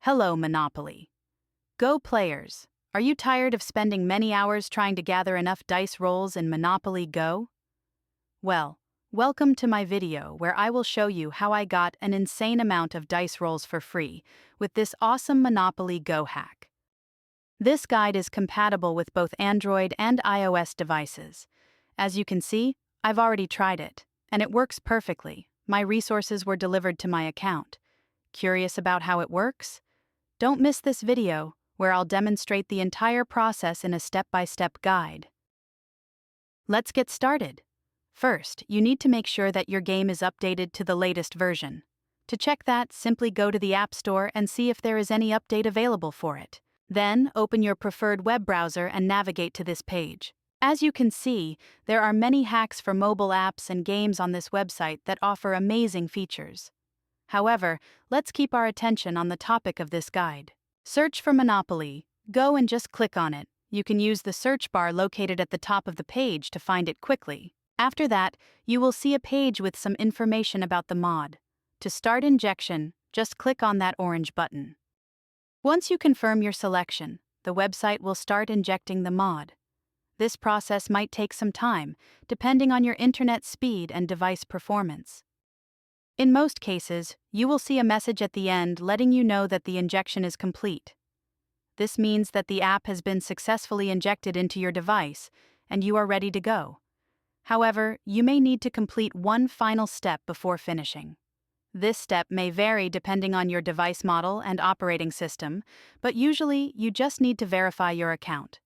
Hello, Monopoly. Go players! Are you tired of spending many hours trying to gather enough dice rolls in Monopoly Go? Well, welcome to my video where I will show you how I got an insane amount of dice rolls for free with this awesome Monopoly Go hack. This guide is compatible with both Android and iOS devices. As you can see, I've already tried it, and it works perfectly. My resources were delivered to my account. Curious about how it works? Don't miss this video, where I'll demonstrate the entire process in a step-by-step guide. Let's get started. First, you need to make sure that your game is updated to the latest version. To check that, simply go to the App Store and see if there is any update available for it. Then, open your preferred web browser and navigate to this page. As you can see, there are many hacks for mobile apps and games on this website that offer amazing features. However, let's keep our attention on the topic of this guide. Search for Monopoly. Go and just click on it. You can use the search bar located at the top of the page to find it quickly. After that, you will see a page with some information about the mod. To start injection, just click on that orange button. Once you confirm your selection, the website will start injecting the mod. This process might take some time, depending on your internet speed and device performance. In most cases, you will see a message at the end letting you know that the injection is complete. This means that the app has been successfully injected into your device, and you are ready to go. However, you may need to complete one final step before finishing. This step may vary depending on your device model and operating system, but usually you just need to verify your account.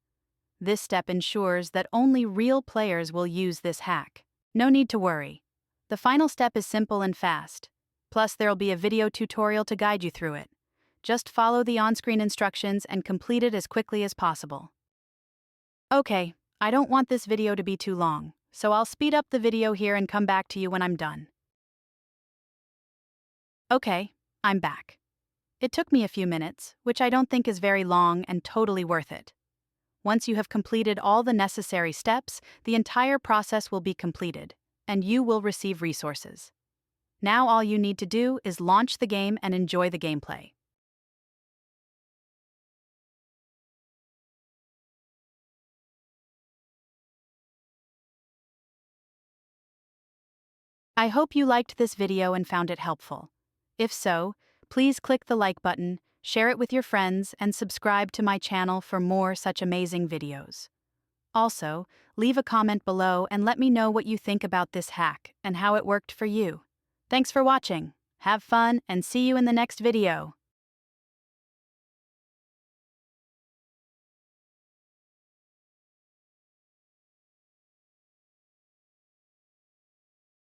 This step ensures that only real players will use this hack. No need to worry. The final step is simple and fast. Plus, there'll be a video tutorial to guide you through it. Just follow the on-screen instructions and complete it as quickly as possible. Okay, I don't want this video to be too long, so I'll speed up the video here and come back to you when I'm done. Okay, I'm back. It took me a few minutes, which I don't think is very long and totally worth it. Once you have completed all the necessary steps, the entire process will be completed, and you will receive resources. Now all you need to do is launch the game and enjoy the gameplay. I hope you liked this video and found it helpful. If so, please click the like button, share it with your friends, and subscribe to my channel for more such amazing videos. Also, leave a comment below and let me know what you think about this hack and how it worked for you. Thanks for watching. Have fun and see you in the next video.